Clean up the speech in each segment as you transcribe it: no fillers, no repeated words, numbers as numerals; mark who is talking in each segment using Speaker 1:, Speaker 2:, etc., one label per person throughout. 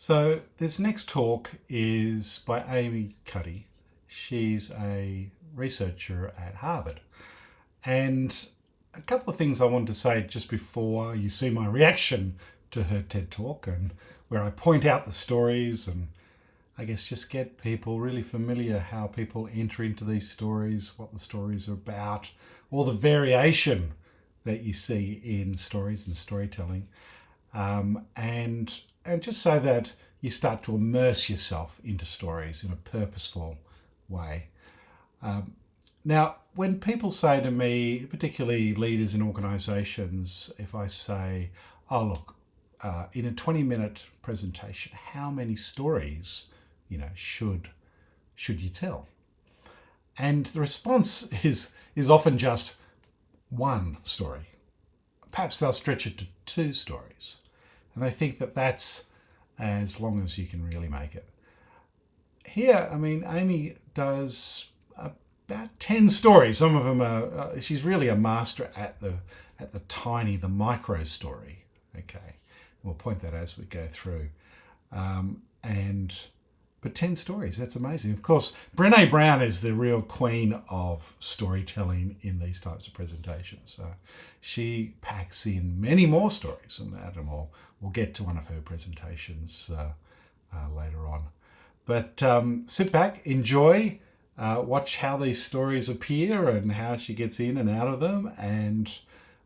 Speaker 1: So this next talk is by Cuddy. She's a researcher at Harvard. And a couple of things I wanted to say just before you see my reaction to her TED Talk, and where I point out the stories and I guess just get people really familiar how people enter into these stories, what the stories are about, all the variation that you see in stories and storytelling. And just so that you start to immerse yourself into stories in a purposeful way. Now, when people say to me, particularly leaders in organisations, if I say, "Oh, look, in a 20-minute presentation, how many stories, should you tell?" And the response is often just one story. Perhaps they'll stretch it to two stories. And they think that that's as long as you can really make it. Here, Amy does about 10 stories. Some of them are, she's really a master at the the micro story. Okay, we'll point that as we go through. But 10 stories, that's amazing. Of course, Brené Brown is the real queen of storytelling in these types of presentations. So she packs in many more stories than that, and we'll get to one of her presentations later on. But sit back, enjoy, watch how these stories appear and how she gets in and out of them, and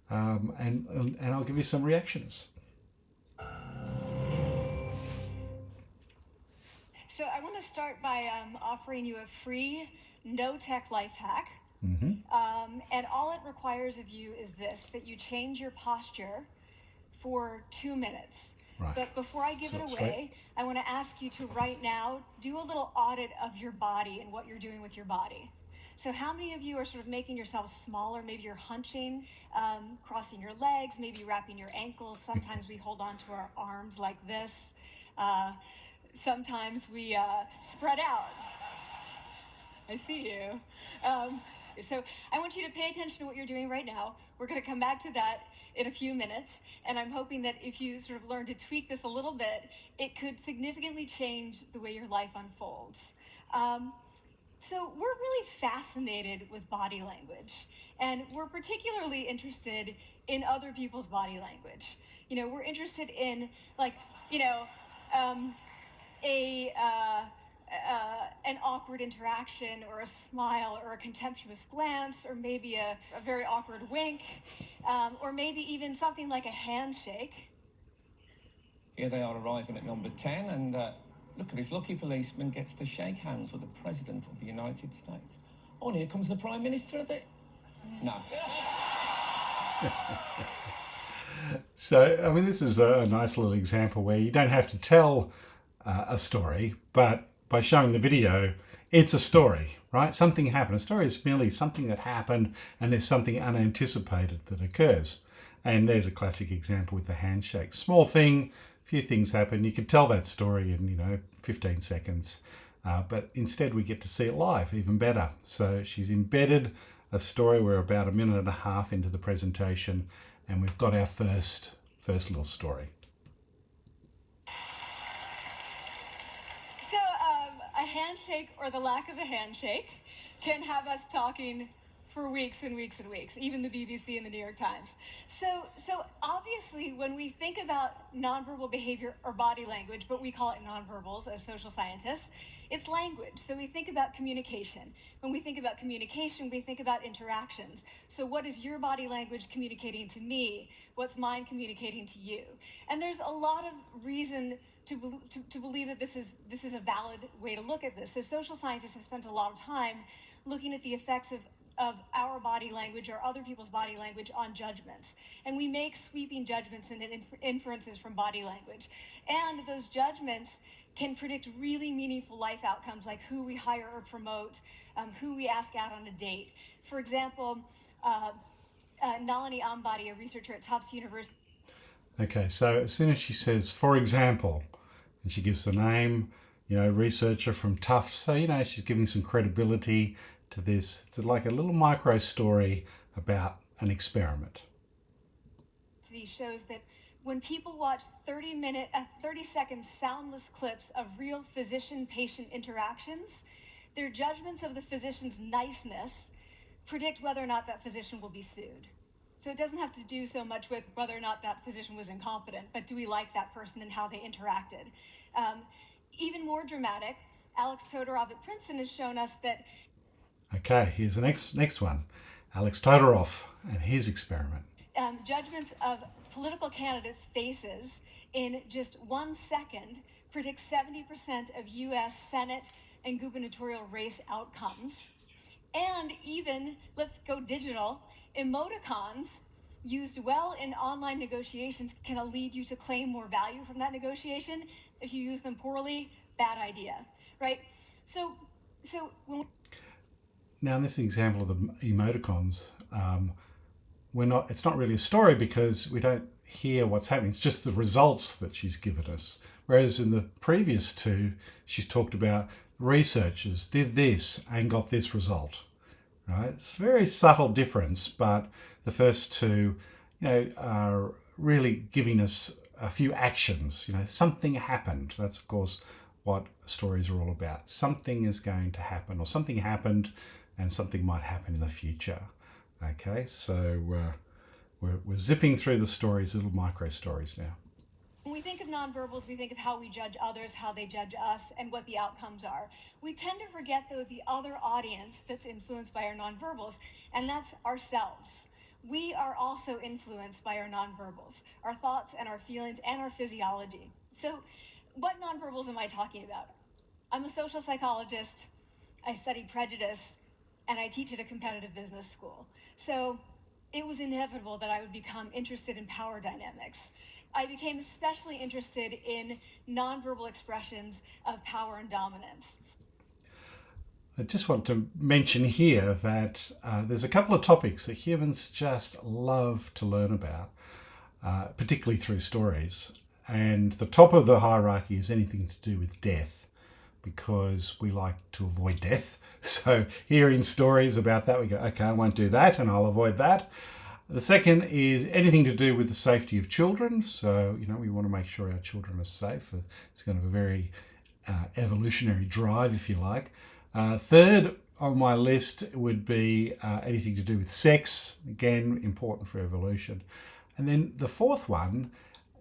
Speaker 1: I'll give you some reactions.
Speaker 2: So I want to start by offering you a free no-tech life hack. And all it requires of you is this, that you change your posture for 2 minutes.
Speaker 1: Right.
Speaker 2: But before I give
Speaker 1: Sit
Speaker 2: it
Speaker 1: up
Speaker 2: away,
Speaker 1: straight.
Speaker 2: I want to ask you to right now do a little audit of your body and what you're doing with your body. So how many of you are sort of making yourselves smaller? Maybe you're hunching, crossing your legs, maybe wrapping your ankles. Sometimes we hold on to our arms like this. Sometimes we spread out. I see you. So I want you to pay attention to what you're doing right now. We're going to come back to that in a few minutes. And I'm hoping that if you sort of learn to tweak this a little bit, it could significantly change the way your life unfolds. So we're really fascinated with body language, and we're particularly interested in other people's body language. We're interested in, like, a an awkward interaction, or a smile, or a contemptuous glance, or maybe a very awkward wink, or maybe even something like a handshake.
Speaker 3: Here they are arriving at number 10, and look at this lucky policeman gets to shake hands with the President of the United States. Oh, and here comes the Prime Minister of it. No.
Speaker 1: So, this is a nice little example where you don't have to tell a story, but by showing the video, it's a story, right? Something happened. A story is merely something that happened, and there's something unanticipated that occurs. And there's a classic example with the handshake. Small thing, few things happen. You could tell that story in 15 seconds, but instead we get to see it live, even better. So she's embedded a story. We're about a minute and a half into the presentation, and we've got our first little story.
Speaker 2: So a handshake, or the lack of a handshake, can have us talking for weeks and weeks and weeks, even the BBC and the New York Times. So obviously, when we think about nonverbal behavior or body language, but we call it nonverbals as social scientists, it's language. So we think about communication. When we think about communication, we think about interactions. So what is your body language communicating to me? What's mine communicating to you? And there's a lot of reason to believe that this is a valid way to look at this. So social scientists have spent a lot of time looking at the effects of our body language or other people's body language on judgments. And we make sweeping judgments and inferences from body language. And those judgments can predict really meaningful life outcomes, like who we hire or promote, who we ask out on a date. For example, Nalini Ambady, a researcher at Tufts University.
Speaker 1: Okay, so as soon as she says, for example, and she gives the name, researcher from Tufts, so, she's giving some credibility to this. It's like a little micro story about an experiment.
Speaker 2: Shows that when people watch 30-second soundless clips of real physician-patient interactions, their judgments of the physician's niceness predict whether or not that physician will be sued. So it doesn't have to do so much with whether or not that physician was incompetent, but do we like that person and how they interacted? Even more dramatic, Alex Todorov at Princeton has shown us that.
Speaker 1: Okay, here's the next one. Alex Todorov and his experiment.
Speaker 2: Judgments of political candidates' faces in just 1 second predict 70% of U.S. Senate and gubernatorial race outcomes. And even, let's go digital, emoticons used well in online negotiations can lead you to claim more value from that negotiation. If you use them poorly, bad idea, right? So when we...
Speaker 1: Now, in this example of the emoticons, it's not really a story because we don't hear what's happening. It's just the results that she's given us. Whereas in the previous two, she's talked about researchers did this and got this result, right? It's a very subtle difference, but the first two, are really giving us a few actions. Something happened. That's, of course, what stories are all about. Something is going to happen, or something happened and something might happen in the future. Okay, so we're zipping through the stories, little micro stories now.
Speaker 2: When we think of nonverbals, we think of how we judge others, how they judge us, and what the outcomes are. We tend to forget, though, the other audience that's influenced by our nonverbals, and that's ourselves. We are also influenced by our nonverbals, our thoughts and our feelings and our physiology. So what nonverbals am I talking about? I'm a social psychologist. I study prejudice, and I teach at a competitive business school. So it was inevitable that I would become interested in power dynamics. I became especially interested in nonverbal expressions of power and dominance.
Speaker 1: I just want to mention here that there's a couple of topics that humans just love to learn about, particularly through stories. And the top of the hierarchy is anything to do with death, because we like to avoid death. So hearing stories about that, we go, okay, I won't do that and I'll avoid that. The second is anything to do with the safety of children. So, we want to make sure our children are safe. It's kind of a very evolutionary drive, if you like. Third on my list would be anything to do with sex. Again, important for evolution. And then the fourth one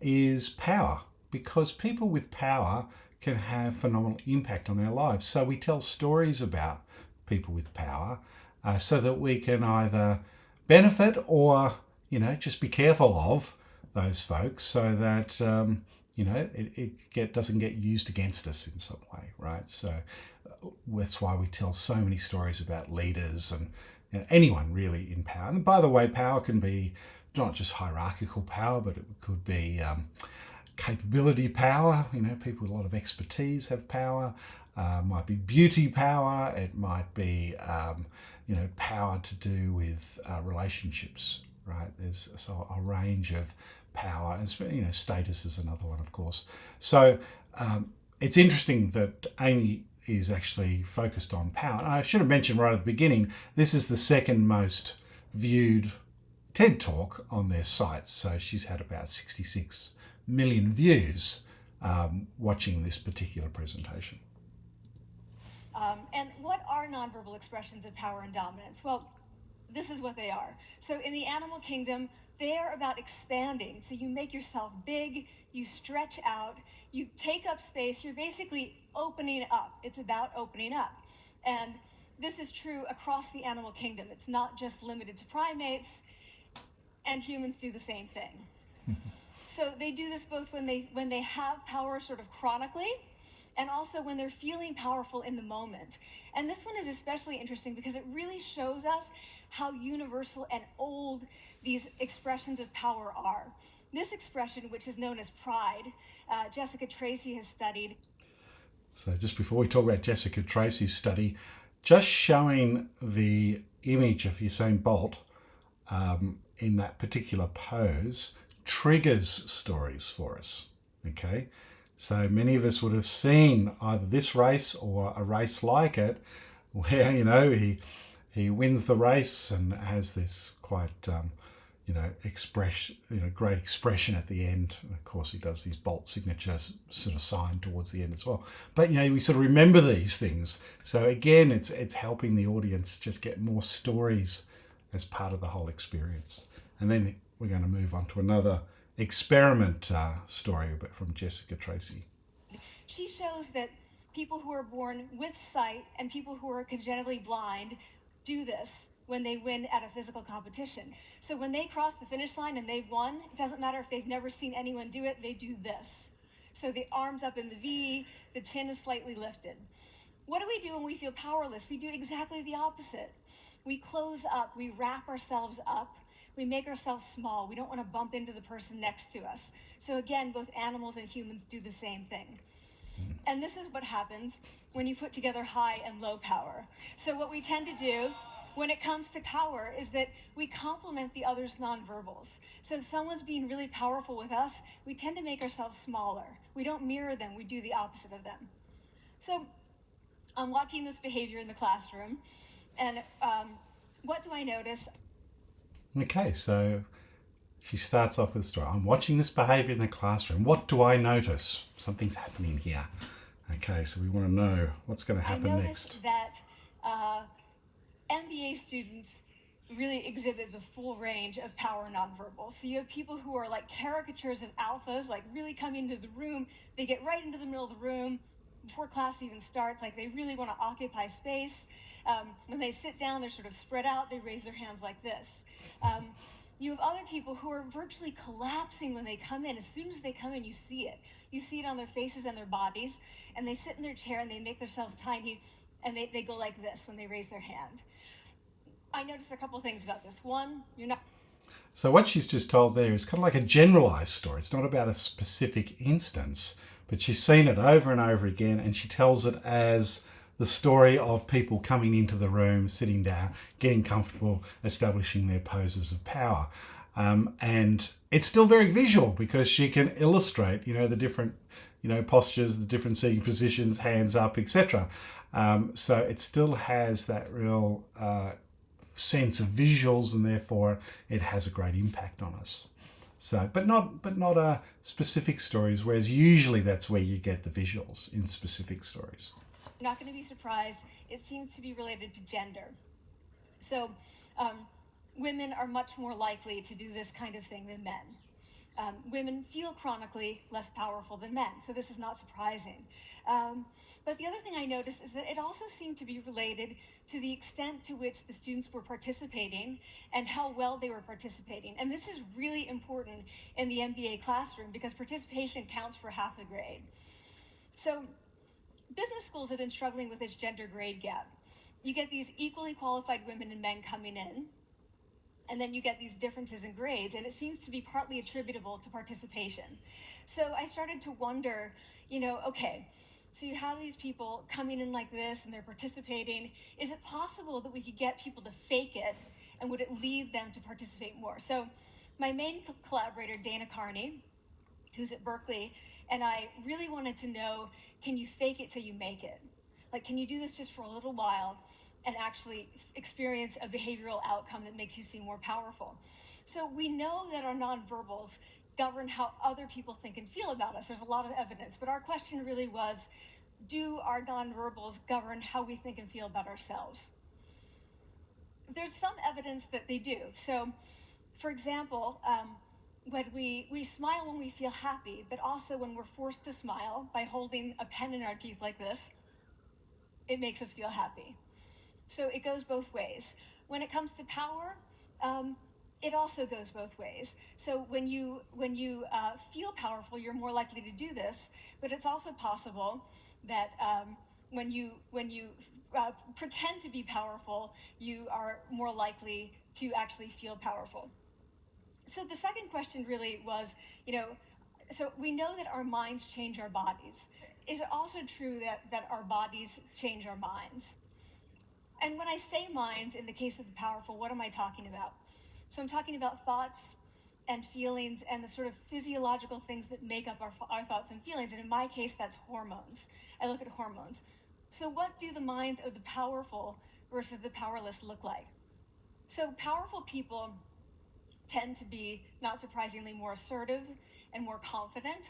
Speaker 1: is power, because people with power can have phenomenal impact on our lives. So we tell stories about people with power so that we can either benefit or, just be careful of those folks so that, it doesn't get used against us in some way, right? So that's why we tell so many stories about leaders and anyone really in power. And by the way, power can be not just hierarchical power, but it could be capability power. People with a lot of expertise have power. Might be beauty power. It might be power to do with relationships, right? There's a range of power, and status is another one, of course. So it's interesting that Amy is actually focused on power. And I should have mentioned right at the beginning, this is the second most viewed TED Talk on their site. So she's had about 66 million views watching this particular presentation.
Speaker 2: And what are nonverbal expressions of power and dominance? Well, this is what they are. So in the animal kingdom, they are about expanding. So you make yourself big, you stretch out, you take up space, you're basically opening up. It's about opening up. And this is true across the animal kingdom. It's not just limited to primates, and humans do the same thing. So they do this both when they have power sort of chronically, and also when they're feeling powerful in the moment. And this one is especially interesting because it really shows us how universal and old these expressions of power are. This expression, which is known as pride, Jessica Tracy has studied.
Speaker 1: So just before we talk about Jessica Tracy's study, just showing the image of Usain Bolt in that particular pose triggers stories for us, okay? So many of us would have seen either this race or a race like it where, he wins the race and has this quite great expression at the end. And of course, he does these bolt signatures sort of sign towards the end as well. But we sort of remember these things. So again, it's helping the audience just get more stories as part of the whole experience. And then we're going to move on to another experiment story from Jessica Tracy.
Speaker 2: She shows that people who are born with sight and people who are congenitally blind do this when they win at a physical competition. So when they cross the finish line and they've won, it doesn't matter if they've never seen anyone do it, they do this. So the arms up in the V, the chin is slightly lifted. What do we do when we feel powerless? We do exactly the opposite. We close up, we wrap ourselves up, we make ourselves small. We don't want to bump into the person next to us. So again, both animals and humans do the same thing. And this is what happens when you put together high and low power. So what we tend to do when it comes to power is that we complement the other's nonverbals. So if someone's being really powerful with us, we tend to make ourselves smaller. We don't mirror them, we do the opposite of them. So I'm watching this behavior in the classroom, and what do I notice?
Speaker 1: Okay, so she starts off with a story. I'm watching this behavior in the classroom. What do I notice? Something's happening here. Okay, so we want to know what's going to happen
Speaker 2: I
Speaker 1: next.
Speaker 2: noticed that MBA students really exhibit the full range of power nonverbal. So you have people who are like caricatures of alphas, like really come into the room, they get right into the middle of the room before class even starts, like they really want to occupy space. When they sit down, they're sort of spread out, they raise their hands like this. You have other people who are virtually collapsing when they come in. As soon as they come in, you see it. You see it on their faces and their bodies, and they sit in their chair and they make themselves tiny, and they go like this when they raise their hand. I noticed a couple of things about this. One, you're not.
Speaker 1: So what she's just told there is kind of like a generalized story. It's not about a specific instance, but she's seen it over and over again, and she tells it as the story of people coming into the room, sitting down, getting comfortable, establishing their poses of power. And it's still very visual because she can illustrate, the different, postures, the different seating positions, hands up, etc. So it still has that real sense of visuals, and therefore it has a great impact on us. So, but not specific stories. Whereas usually that's where you get the visuals in specific stories.
Speaker 2: Not going to be surprised. It seems to be related to gender. So, women are much more likely to do this kind of thing than men. Women feel chronically less powerful than men, so this is not surprising. But the other thing I noticed is that it also seemed to be related to the extent to which the students were participating and how well they were participating. And this is really important in the MBA classroom because participation counts for half the grade. So business schools have been struggling with this gender grade gap. You get these equally qualified women and men coming in, and then you get these differences in grades, and it seems to be partly attributable to participation. So I started to wonder, okay, so you have these people coming in like this and they're participating. Is it possible that we could get people to fake it, and would it lead them to participate more? So my main collaborator, Dana Carney, who's at Berkeley, and I really wanted to know, can you fake it till you make it? Like, can you do this just for a little while and actually experience a behavioral outcome that makes you seem more powerful? So we know that our nonverbals govern how other people think and feel about us. There's a lot of evidence, but our question really was, do our nonverbals govern how we think and feel about ourselves? There's some evidence that they do. So, for example, when we smile when we feel happy, but also when we're forced to smile by holding a pen in our teeth like this, it makes us feel happy. So it goes both ways. When it comes to power, it also goes both ways. So when you feel powerful, you're more likely to do this. But it's also possible that when you pretend to be powerful, you are more likely to actually feel powerful. So the second question really was, so we know that our minds change our bodies. Is it also true that our bodies change our minds? And when I say minds, in the case of the powerful, what am I talking about? So I'm talking about thoughts and feelings and the sort of physiological things that make up our thoughts and feelings. And in my case, that's hormones. I look at hormones. So what do the minds of the powerful versus the powerless look like? So powerful people tend to be, not surprisingly, more assertive and more confident,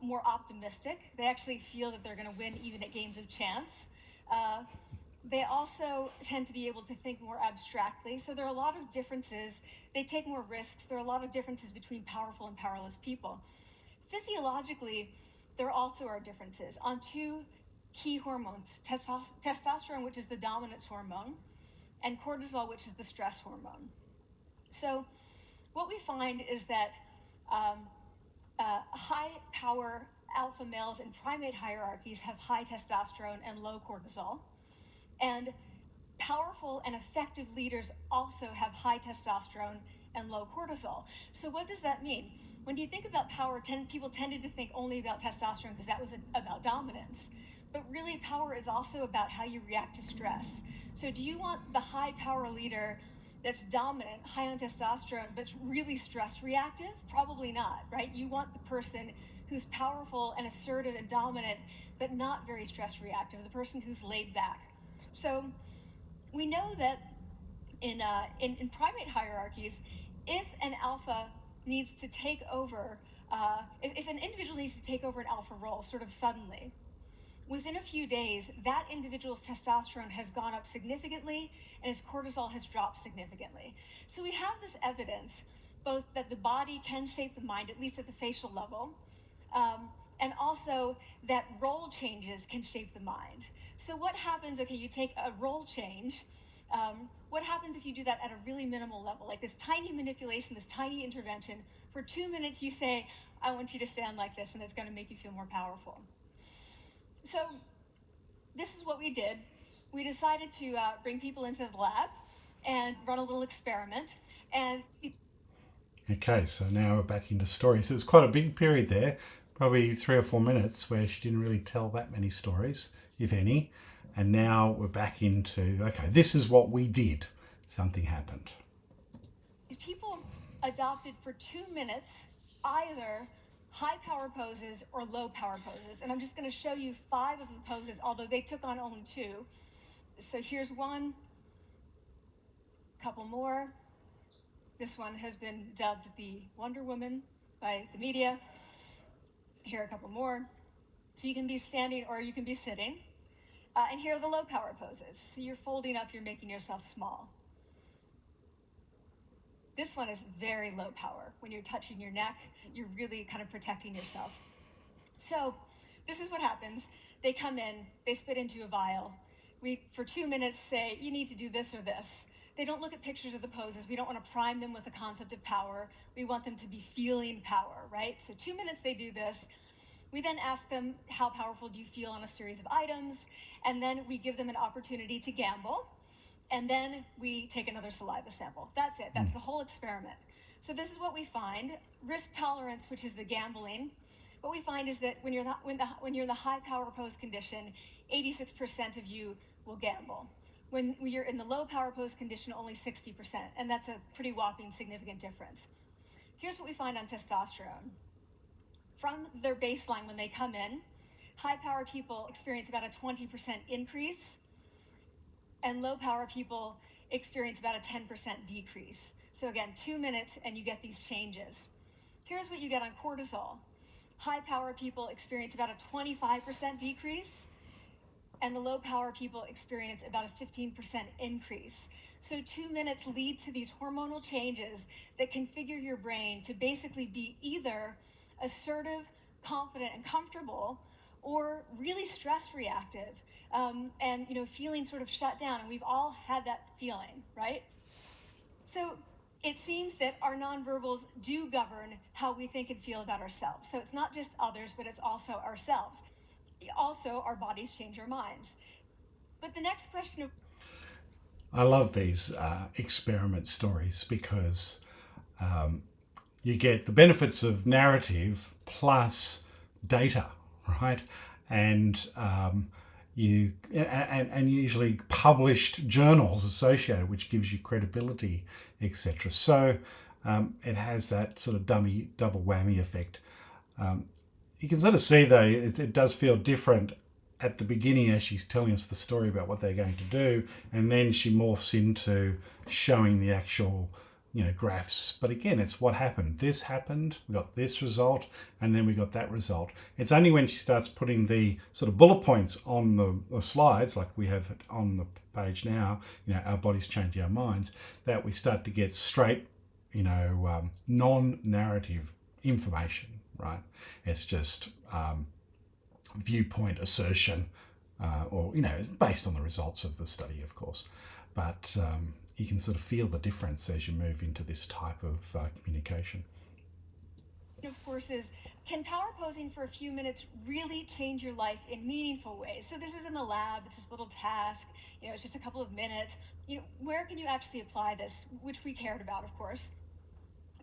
Speaker 2: more optimistic. They actually feel that they're going to win even at games of chance. They also tend to be able to think more abstractly. So there are a lot of differences. They take more risks. There are a lot of differences between powerful and powerless people. Physiologically, there also are differences on two key hormones: testosterone, which is the dominance hormone, and cortisol, which is the stress hormone. So what we find is that um, high power alpha males in primate hierarchies have high testosterone and low cortisol. And powerful and effective leaders also have high testosterone and low cortisol. So what does that mean? When you think about power, people tended to think only about testosterone because that was about dominance. But really, power is also about how you react to stress. So do you want the high power leader that's dominant, high on testosterone, but really stress reactive? Probably not, right? You want the person who's powerful and assertive and dominant, but not very stress reactive, the person who's laid back. So we know that in primate hierarchies, if an alpha needs to take over, if an individual needs to take over an alpha role sort of suddenly, within a few days, that individual's testosterone has gone up significantly and his cortisol has dropped significantly. So we have this evidence both that the body can shape the mind, at least at the facial level, um, and also that role changes can shape the mind. So what happens, okay, you take a role change, what happens if you do that at a really minimal level, like this tiny manipulation, this tiny intervention? For 2 minutes you say, I want you to stand like this, and it's going to make you feel more powerful. So this is what we did. We decided to bring people into the lab and run a little experiment. And
Speaker 1: Okay, so now we're back into stories. So it's quite a big period there, probably 3 or 4 minutes, where she didn't really tell that many stories, if any. And now we're back into, okay, this is what we did. Something happened.
Speaker 2: people adopted for 2 minutes either high power poses or low power poses. And I'm just going to show you 5 of the poses, although they took on only 2. So here's one, couple more. This one has been dubbed the Wonder Woman by the media. Here are a couple more. So you can be standing or you can be sitting. And here are the low power poses. So you're folding up, you're making yourself small. This one is very low power. When you're touching your neck, you're really kind of protecting yourself. So this is what happens. They come in, they spit into a vial. We, for 2 minutes, say, you need to do this or this. They don't look at pictures of the poses. We don't want to prime them with the concept of power. We want them to be feeling power, right? So 2 minutes they do this. We then ask them, how powerful do you feel on a series of items? And then we give them an opportunity to gamble. And then we take another saliva sample. That's it. That's the whole experiment. So this is what we find. Risk tolerance, which is the gambling. What we find is that when you're in the high power pose condition, 86% of you will gamble. When you're in the low power pose condition, only 60%, and that's a pretty whopping significant difference. Here's what we find on testosterone. From their baseline when they come in, high power people experience about a 20% increase, and low power people experience about a 10% decrease. So again, 2 minutes and you get these changes. Here's what you get on cortisol. High power people experience about a 25% decrease, and the low power people experience about a 15% increase. So 2 minutes lead to these hormonal changes that configure your brain to basically be either assertive, confident, and comfortable, or really stress reactive, and feeling sort of shut down. And we've all had that feeling, right? So it seems that our nonverbals do govern how we think and feel about ourselves. So it's not just others, but it's also ourselves. Also, our bodies change our minds. But the next question of
Speaker 1: I love these experiment stories because you get the benefits of narrative plus data, right? And and usually published journals associated, which gives you credibility, etc. So it has that sort of double whammy effect. You can sort of see though it does feel different at the beginning as she's telling us the story about what they're going to do, and then she morphs into showing the actual graphs, but again, it's what happened. This happened, we got this result, and then we got that result. It's only when she starts putting the sort of bullet points on the slides, like we have it on the page now, our bodies change our minds, that we start to get straight, non-narrative information, right? It's just viewpoint assertion, or based on the results of the study, of course. But you can sort of feel the difference as you move into this type of communication.
Speaker 2: Of course, is can power posing for a few minutes really change your life in meaningful ways? So this is in the lab, it's this little task, it's just a couple of minutes. Where can you actually apply this, which we cared about, of course.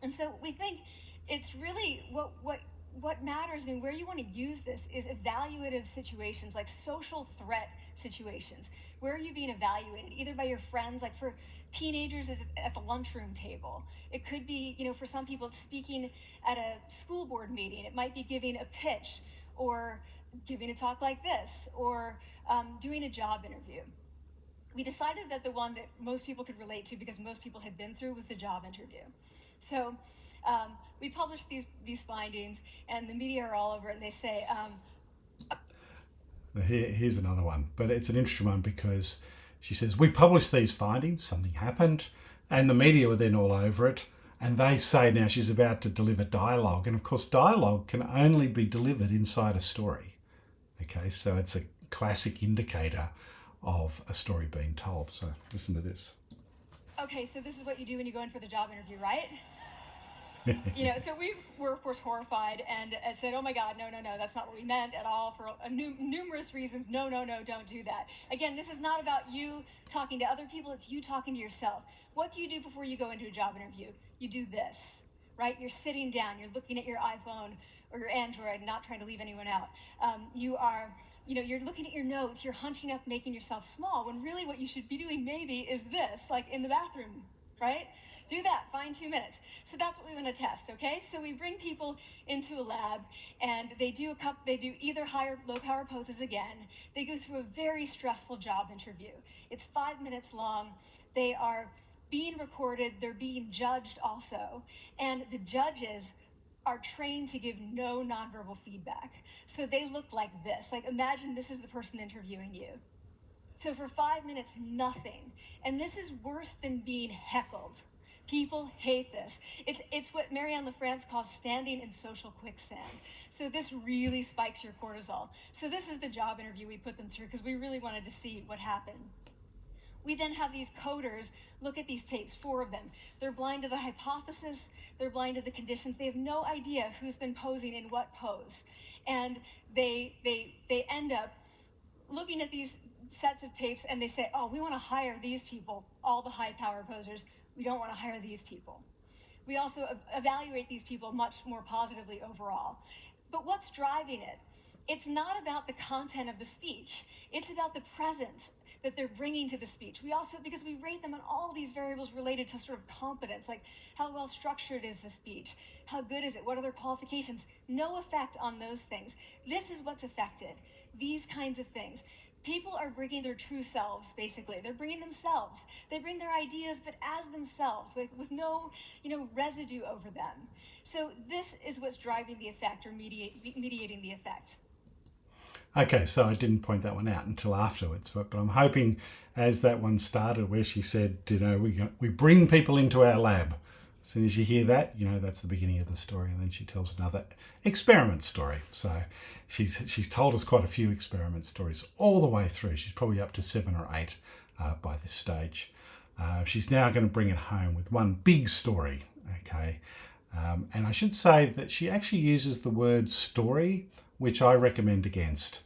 Speaker 2: And so we think it's really what matters. Where you want to use this is evaluative situations, like social threat situations. Where are you being evaluated? Either by your friends, like for teenagers at the lunchroom table. It could be, for some people, it's speaking at a school board meeting. It might be giving a pitch, or giving a talk like this, or doing a job interview. We decided that the one that most people could relate to, because most people had been through, was the job interview. So we published these findings, and the media are all over it, and they say...
Speaker 1: Here's another one, but it's an interesting one because she says, we published these findings, something happened, and the media were then all over it, and they say now she's about to deliver dialogue, and of course dialogue can only be delivered inside a story. Okay, so it's a classic indicator of a story being told. So listen to this.
Speaker 2: Okay, so this is what you do when you go in for the job interview, right? So we were, of course, horrified and said, oh my God, no, that's not what we meant at all, for numerous reasons. No, don't do that. Again, this is not about you talking to other people, it's you talking to yourself. What do you do before you go into a job interview? You do this, right? You're sitting down, you're looking at your iPhone or your Android, not trying to leave anyone out. You're looking at your notes, you're hunching up, making yourself small, when really what you should be doing maybe is this, like in the bathroom, right? Do that, find 2 minutes. So that's what we want to test, okay? So we bring people into a lab, and they do either high or low power poses again. They go through a very stressful job interview. It's 5 minutes long. They are being recorded. They're being judged also. And the judges are trained to give no nonverbal feedback. So they look like this. Like, imagine this is the person interviewing you. So for 5 minutes, nothing. And this is worse than being heckled. People hate this. It's what Marianne LaFrance calls standing in social quicksand. So this really spikes your cortisol. So this is the job interview we put them through, because we really wanted to see what happened. We then have these coders look at these tapes, 4 of them. They're blind to the hypothesis, they're blind to the conditions. They have no idea who's been posing in what pose. And they end up looking at these sets of tapes, and they say, oh, we want to hire these people, all the high power posers. We don't want to hire these people. We also evaluate these people much more positively overall. But what's driving it? It's not about the content of the speech. It's about the presence that they're bringing to the speech. We also, because we rate them on all these variables related to sort of competence, like how well structured is the speech? How good is it? What are their qualifications? No effect on those things. This is what's affected. These kinds of things. People are bringing their true selves, basically. They're bringing themselves. They bring their ideas, but as themselves, with no, residue over them. So this is what's driving the effect, or mediating the effect.
Speaker 1: Okay, so I didn't point that one out until afterwards, but I'm hoping as that one started where she said, we bring people into our lab. As soon as you hear that, that's the beginning of the story, and then she tells another experiment story. So she's told us quite a few experiment stories all the way through. She's probably up to 7 or 8 by this stage. She's now going to bring it home with one big story, okay? And I should say that she actually uses the word story, which I recommend against,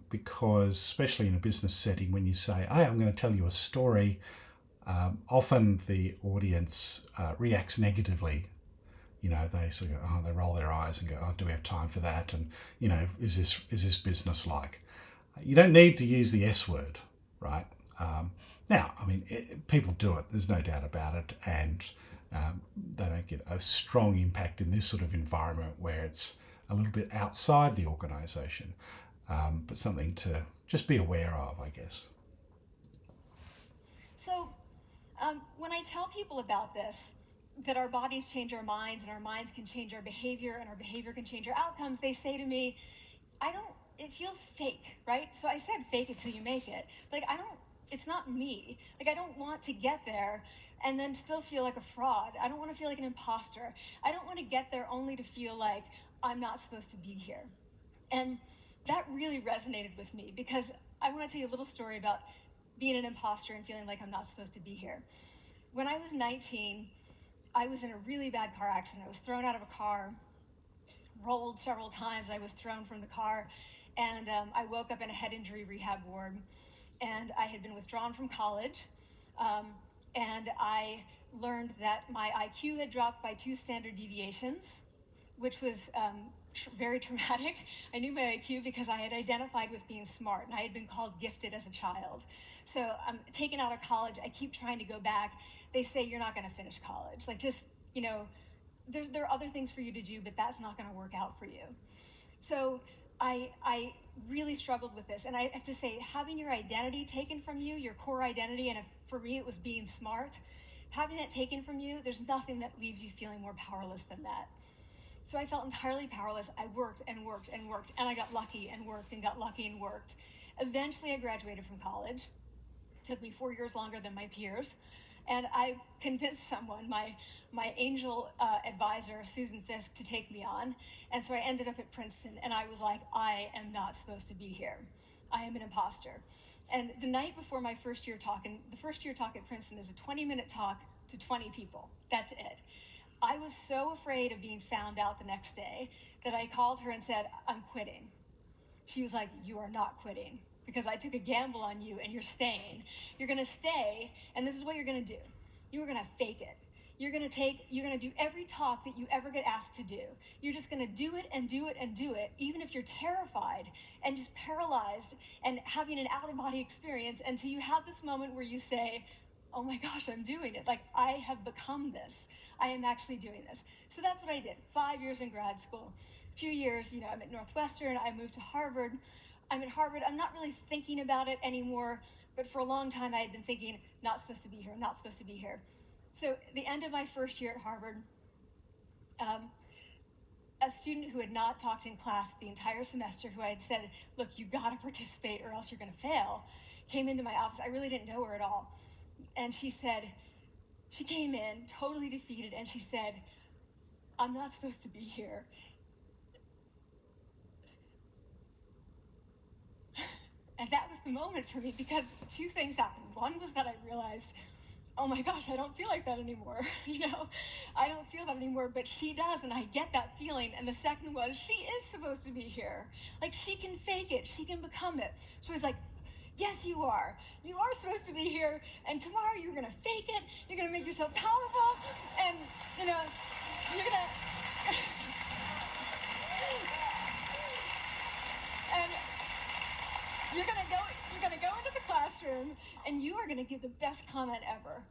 Speaker 1: because especially in a business setting, when you say, hey, I'm going to tell you a story, often the audience reacts negatively. They sort of they roll their eyes and go, oh, do we have time for that? And, is this business like? You don't need to use the S word, right? Now, people do it. There's no doubt about it. And they don't get a strong impact in this sort of environment where it's a little bit outside the organisation, but something to just be aware of, I guess.
Speaker 2: So When I tell people about this, that our bodies change our minds and our minds can change our behavior and our behavior can change our outcomes, they say to me, it feels fake, right? So I said fake it till you make it. Like, it's not me. Like, I don't want to get there and then still feel like a fraud. I don't want to feel like an imposter. I don't want to get there only to feel like I'm not supposed to be here. And that really resonated with me because I want to tell you a little story about being an imposter and feeling like I'm not supposed to be here. When I was 19, I was in a really bad car accident. I was thrown out of a car, rolled several times. I was thrown from the car, and I woke up in a head injury rehab ward. And I had been withdrawn from college, and I learned that my IQ had dropped by 2 standard deviations, which was very traumatic. I knew my IQ because I had identified with being smart, and I had been called gifted as a child. So I'm taken out of college. I keep trying to go back. They say you're not going to finish college. Like, just, there are other things for you to do, but that's not going to work out for you. So I really struggled with this. And I have to say, having your identity taken from you, your core identity, and for me it was being smart, having that taken from you, there's nothing that leaves you feeling more powerless than that. So I felt entirely powerless. I worked and worked and worked, and I got lucky and worked and got lucky and worked. Eventually I graduated from college. It took me 4 years longer than my peers. And I convinced someone, my angel advisor, Susan Fisk, to take me on. And so I ended up at Princeton, and I was like, I am not supposed to be here. I am an imposter. And the night before my first year talk, and the first year talk at Princeton is a 20-minute talk to 20 people. That's it. I was so afraid of being found out the next day that I called her and said, I'm quitting. She was like, you are not quitting because I took a gamble on you and you're staying. You're going to stay, and this is what you're going to do. You're going to fake it. You're going to do every talk that you ever get asked to do. You're just going to do it and do it and do it, even if you're terrified and just paralyzed and having an out-of-body experience until you have this moment where you say, oh my gosh, I'm doing it. Like, I have become this. I am actually doing this. So that's what I did. 5 years in grad school. A few years, I'm at Northwestern. I moved to Harvard. I'm at Harvard. I'm not really thinking about it anymore, but for a long time I had been thinking, not supposed to be here, not supposed to be here. So the end of my first year at Harvard, a student who had not talked in class the entire semester, who I had said, look, you gotta participate or else you're gonna fail, came into my office. I really didn't know her at all. And she came in totally defeated, and she said, I'm not supposed to be here. And that was the moment for me, because 2 things happened. One was that I realized, oh my gosh, I don't feel like that anymore. I don't feel that anymore, but she does, and I get that feeling. And the second was, she is supposed to be here. Like, she can fake it, she can become it. So I was like, yes, you are. You are supposed to be here, and tomorrow you're gonna fake it, you're gonna make yourself powerful, and you're gonna and you're gonna go into the classroom, and you are gonna give the best comment ever.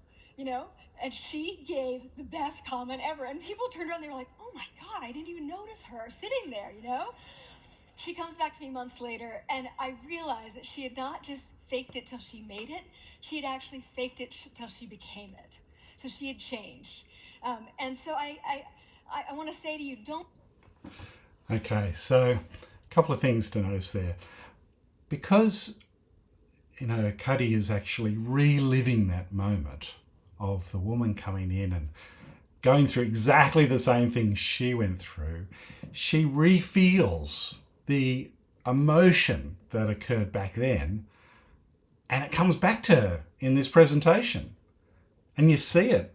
Speaker 2: And she gave the best comment ever, and people turned around and they were like, oh my god, I didn't even notice her sitting there. She comes back to me months later, and I realized that she had not just faked it till she made it, she had actually faked it till she became it. So she had changed. And so I want to say to you, don't.
Speaker 1: Okay, so a couple of things to notice there. Because, Cuddy is actually reliving that moment of the woman coming in and going through exactly the same thing she went through. She re-feels the emotion that occurred back then, and it comes back to her in this presentation. And you see it,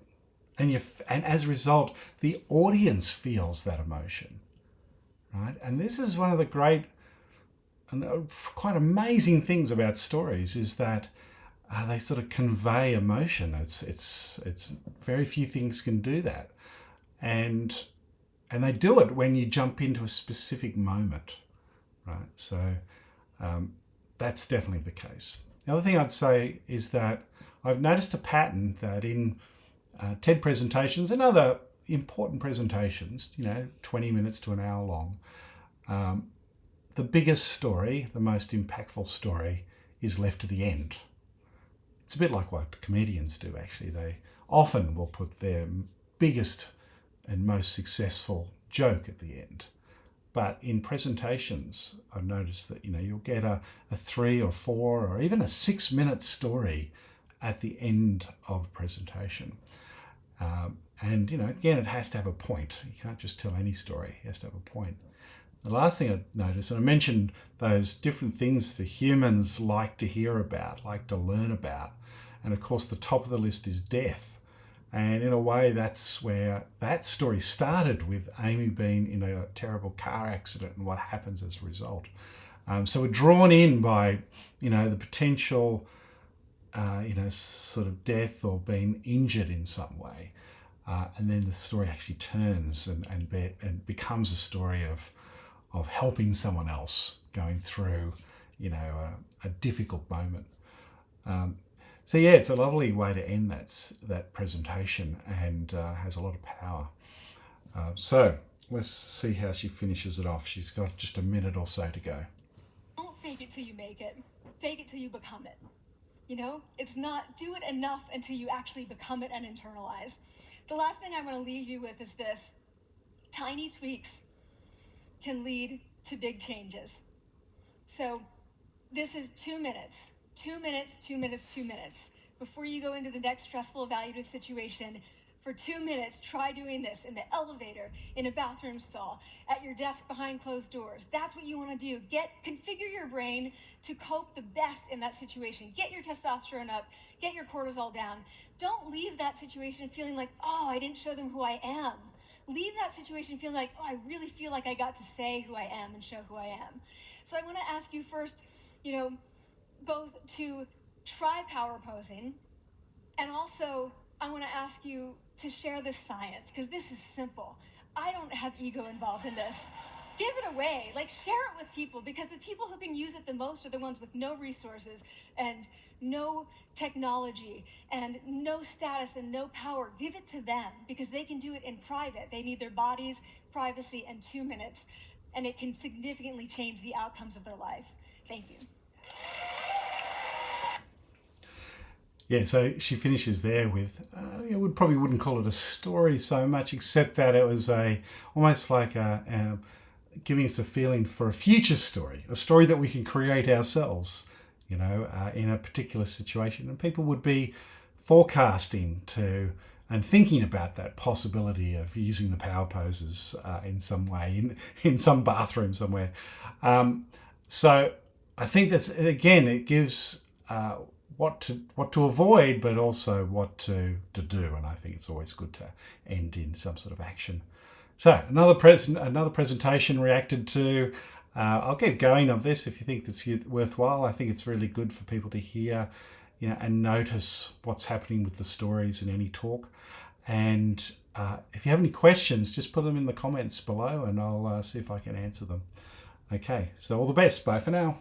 Speaker 1: and as a result, the audience feels that emotion, right? And this is one of the great and quite amazing things about stories, is that they sort of convey emotion. It's very few things can do that, and they do it when you jump into a specific moment, right? So that's definitely the case. The other thing I'd say is that I've noticed a pattern that in TED presentations and other important presentations, 20 minutes to an hour long, the biggest story, the most impactful story, is left to the end. it's a bit like what comedians do, actually. They often will put their biggest and most successful joke at the end. But in presentations, I've noticed that, you'll get a 3 or 4 or even a 6-minute story at the end of a presentation. And, again, it has to have a point. You can't just tell any story. It has to have a point. The last thing I noticed, and I mentioned those different things that humans like to hear about, like to learn about. And of course, the top of the list is death. And in a way, that's where that story started, with Amy being in a terrible car accident and what happens as a result. So we're drawn in by, the potential, sort of death or being injured in some way. And then the story actually turns and becomes a story of helping someone else going through, a difficult moment. So yeah, it's a lovely way to end that presentation, and has a lot of power. So let's see how she finishes it off. She's got just a minute or so to go.
Speaker 2: Don't fake it till you make it. Fake it till you become it. It's not do it enough until you actually become it and internalize. The last thing I'm going to leave you with is this. Tiny tweaks can lead to big changes. So this is 2 minutes. 2 minutes, 2 minutes, 2 minutes. Before you go into the next stressful evaluative situation, for 2 minutes, try doing this in the elevator, in a bathroom stall, at your desk behind closed doors. That's what you want to do. Configure your brain to cope the best in that situation. Get your testosterone up, get your cortisol down. Don't leave that situation feeling like, oh, I didn't show them who I am. Leave that situation feeling like, oh, I really feel like I got to say who I am and show who I am. So I want to ask you first, both to try power posing, and also I want to ask you to share this science, because this is simple. I don't have ego involved in this. Give it away, share it with people, because the people who can use it the most are the ones with no resources and no technology and no status and no power. Give it to them, because they can do it in private. They need their bodies, privacy, and 2 minutes, and it can significantly change the outcomes of their life. Thank you.
Speaker 1: Yeah, so she finishes there with, probably wouldn't call it a story so much, except that it was almost like giving us a feeling for a future story, a story that we can create ourselves, in a particular situation. And people would be forecasting and thinking about that possibility of using the power poses in some way, in some bathroom somewhere. So I think again, it gives what to avoid, but also what to do. And I think it's always good to end in some sort of action. So another presentation reacted to. I'll keep going of this if you think it's worthwhile. I think it's really good for people to hear, and notice what's happening with the stories in any talk. And if you have any questions, just put them in the comments below, and I'll see if I can answer them. Okay, so all the best. Bye for now.